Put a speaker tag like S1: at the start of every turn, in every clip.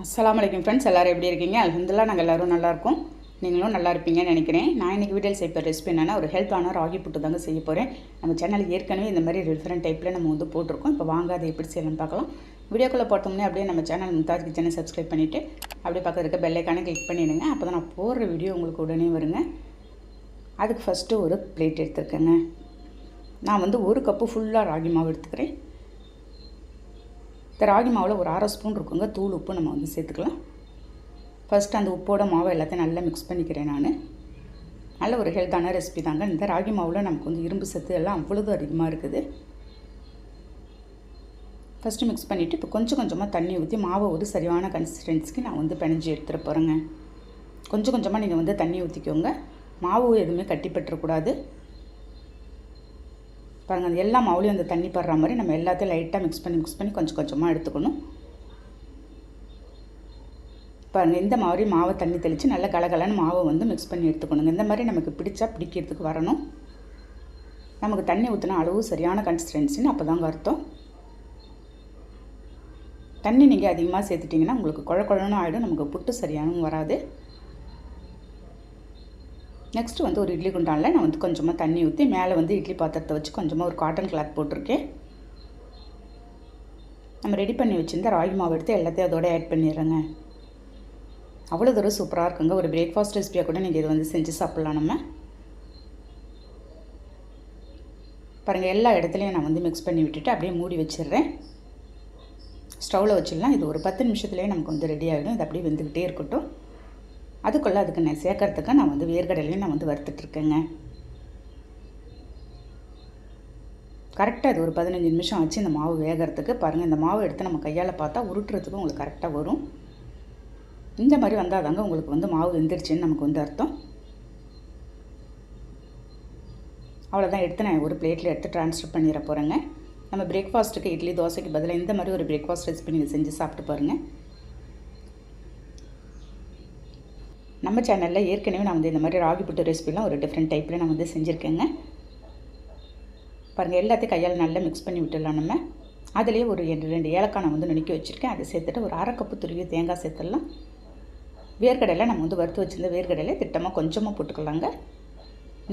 S1: அஸ்ஸலாமு அலைக்கும் ஃப்ரெண்ட்ஸ், எல்லோரும் எப்படி இருக்கீங்க? அல்ஹம்துலில்லாஹ் நாங்கள் எல்லோரும் நல்லாயிருக்கோம். நீங்களும் நல்லா இருப்பீங்கன்னு நினைக்கிறேன். நான் இன்றைக்கி வீடியோவில் செய்ய ரெசிபி என்னென்னா ஒரு ஹெல்த்தான ராகி புட்டு தாங்க செய்ய போகிறேன். நம்ம சேனல் ஏற்கனவே இந்த மாதிரி டிஃப்ரெண்ட் டைப்பில் நம்ம வந்து போட்டிருக்கோம். இப்போ வாங்க அதை எப்படி செய்யலாம்னு பார்க்கலாம். வீடியோக்குள்ளே போட்டோம்னே அப்படியே நம்ம சேனல் மும்தாஜ் கிச்சனை சப்ஸ்கிரைப் பண்ணிவிட்டு அப்படியே பக்கத்தில் இருக்க பெல் ஐக்கானை கிளிக் பண்ணிவிடுங்க. அப்போ தான் நான் போடுற வீடியோ உங்களுக்கு உடனே வருங்க. அதுக்கு ஃபஸ்ட்டு ஒரு பிளேட் எடுத்துருக்கேங்க. நான் வந்து ஒரு கப்பு ஃபுல்லாக ராகி மாவு எடுத்துக்கிறேன். இந்த ராகி மாவில் ஒரு அரை ஸ்பூன் இருக்குங்க தூள் உப்பு நம்ம வந்து சேர்த்துக்கலாம். ஃபஸ்ட்டு அந்த உப்போட மாவை எல்லாத்தையும் நல்லா மிக்ஸ் பண்ணிக்கிறேன். நான் நல்ல ஒரு ஹெல்த்தான ரெசிபி தாங்க. இந்த ராகி மாவில் நமக்கு வந்து இரும்பு சத்து எல்லாம் அவ்வளவு அதிகமாக இருக்குது. ஃபஸ்ட்டு மிக்ஸ் பண்ணிவிட்டு இப்போ கொஞ்சம் கொஞ்சமாக தண்ணி ஊற்றி மாவை ஒரு சரியான கன்சிஸ்டன்சிக்கு நான் வந்து பிணைஞ்சி எடுத்துகிட்டு போகிறேங்க. கொஞ்சம் கொஞ்சமாக நீங்கள் வந்து தண்ணி ஊற்றிக்கோங்க. மாவு எதுவுமே கட்டிப்பட்டுறக்கூடாது. பாருங்கள், அந்த எல்லா மாவுலையும் அந்த தண்ணி படுற மாதிரி நம்ம எல்லாத்தையும் லைட்டாக மிக்ஸ் பண்ணி கொஞ்சம் கொஞ்சமாக எடுத்துக்கணும். பாருங்கள், இந்த மாதிரி மாவை தண்ணி தெளித்து நல்ல கலகலன்னு மாவை வந்து மிக்ஸ் பண்ணி எடுத்துக்கணுங்க. இந்த மாதிரி நமக்கு பிடிக்கிறதுக்கு வரணும். நமக்கு தண்ணி ஊற்றின அளவு சரியான கன்சிஸ்டன்சின்னு அப்போ தாங்க அர்த்தம். தண்ணி நீங்கள் அதிகமாக சேர்த்துட்டிங்கன்னா உங்களுக்கு குழன்னு ஆகிடும். நமக்கு புட்டு சரியானவும் வராது. நெக்ஸ்ட்டு வந்து ஒரு இட்லி குண்டானில் நான் வந்து கொஞ்சமாக தண்ணி ஊற்றி மேலே வந்து இட்லி பாத்திரத்தை வச்சு கொஞ்சமாக ஒரு காட்டன் கிளாத் போட்டிருக்கேன். நம்ம ரெடி பண்ணி வச்சுருந்த ராகி மாவு எடுத்து எல்லாத்தையும் அதோட ஆட் பண்ணிடுறேங்க. அவ்வளோ தூரம் சூப்பராக இருக்குங்க. ஒரு பிரேக்ஃபாஸ்ட் ரெசிபியாக கூட நீங்கள் இதை வந்து செஞ்சு சாப்பிட்லாம். நம்ம பாருங்கள், எல்லா இடத்துலையும் நான் வந்து மிக்ஸ் பண்ணி விட்டுட்டு அப்படியே மூடி வச்சிடுறேன். ஸ்டவ்வில் வச்சிடலாம். இது ஒரு 10 நிமிஷத்துலேயே நமக்கு வந்து ரெடி ஆகிடும். இது அப்படியே வெந்துக்கிட்டே இருக்கட்டும். அதுக்குள்ளே அதுக்கு நான் சேர்க்கறதுக்கு நான் வந்து வேர்க்கடலையும் நான் வந்து வறுத்துட்ருக்கேங்க. கரெக்டாக இது ஒரு 15 நிமிஷம் ஆச்சு இந்த மாவு வேகிறதுக்கு. பாருங்கள், இந்த மாவு எடுத்து நம்ம கையால் பார்த்தா உருட்டுறதுக்கு உங்களுக்கு கரெக்டாக வரும். இந்த மாதிரி வந்தால் தாங்க உங்களுக்கு வந்து மாவு வெந்துருச்சுன்னு நமக்கு வந்து அர்த்தம். அவ்வளோதான், எடுத்து நான் ஒரு பிளேட்டில் எடுத்து ட்ரான்ஸ்ஃபர் பண்ணிட போகிறேங்க. நம்ம பிரேக்ஃபாஸ்ட்டுக்கு இட்லி தோசைக்கு பதிலாக இந்த மாதிரி ஒரு பிரேக்ஃபாஸ்ட் ரெசிபி நீங்கள் செஞ்சு சாப்பிட்டு பாருங்கள். நம்ம சேனலில் ஏற்கனவே நான் வந்து இந்த மாதிரி ராகி புட்டு ரெசிபிலாம் ஒரு டிஃப்ரெண்ட் டைப்பில் நான் வந்து செஞ்சுருக்கேங்க. பாருங்கள், எல்லாத்தையும் கையால் நல்லா மிக்ஸ் பண்ணி விட்டுடலாம். நம்ம அதிலேயே ஒரு 2 ஏலக்காய் நான் வந்து நுணுக்கி வச்சுருக்கேன். அதை சேர்த்துட்டு ஒரு அரை கப்பு துருவிய தேங்காய் சேர்த்துடலாம். வேர்க்கடலை நம்ம வந்து வறுத்து வச்சுருந்த வேர்க்கடலை திட்டமாக கொஞ்சமாக போட்டுக்கலாங்க.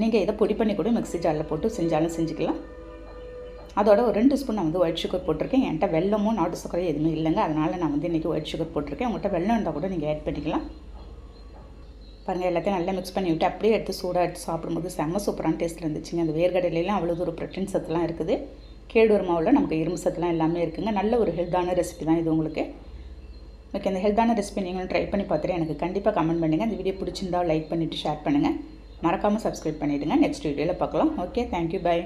S1: நீங்கள் இதை பொடி பண்ணி கூட மிக்ஸி ஜாரில் போட்டு செஞ்சாலும் செஞ்சுக்கலாம். அதோட ஒரு 2 ஸ்பூன் நான் வந்து ஒயிட் சுகர் போட்டிருக்கேன். என்கிட்ட வெல்லமும் நாட்டு சர்க்கரையும் எதுவுமே இல்லைங்க. அதனால் நான் வந்து இன்றைக்கி ஒயிட் சுகர் போட்டிருக்கேன். உங்கள்கிட்ட வெல்லம் இருந்தால் கூட நீங்கள் ஆட் பண்ணிக்கலாம். பாருங்கள், எல்லாத்தையும் நல்லா மிக்ஸ் பண்ணி விட்டு அப்படியே எடுத்து சூடாக எடுத்து சாப்பிடும்போது செம்ம சூப்பரான டேஸ்ட்டில் இருந்துச்சுங்க. அந்த வேர்க்கடலையெல்லாம் அவ்வளோ ஒரு ப்ரோட்டீன் சத்துலாம் இருக்குது. கேழ்வரகு மாவில் நமக்கு இரும்பு சத்துலாம் எல்லாமே இருக்குங்க. நல்ல ஒரு ஹெல்த்தான ரெசிபி தான் இது உங்களுக்கு. ஓகே, அந்த ஹெல்த்தான ரெசிபி நீங்களும் ட்ரை பண்ணி பார்த்துட்டு எனக்கு கண்டிப்பாக கமெண்ட் பண்ணுங்கள். இந்த வீடியோ பிடிச்சிருந்தால் லைக் பண்ணிவிட்டு ஷேர் பண்ணுங்கள். மறக்காமல் சப்ஸ்கிரைப் பண்ணிவிடுங்க. நெக்ஸ்ட் வீடியோவில் பார்க்கலாம். Okay, thank you, by.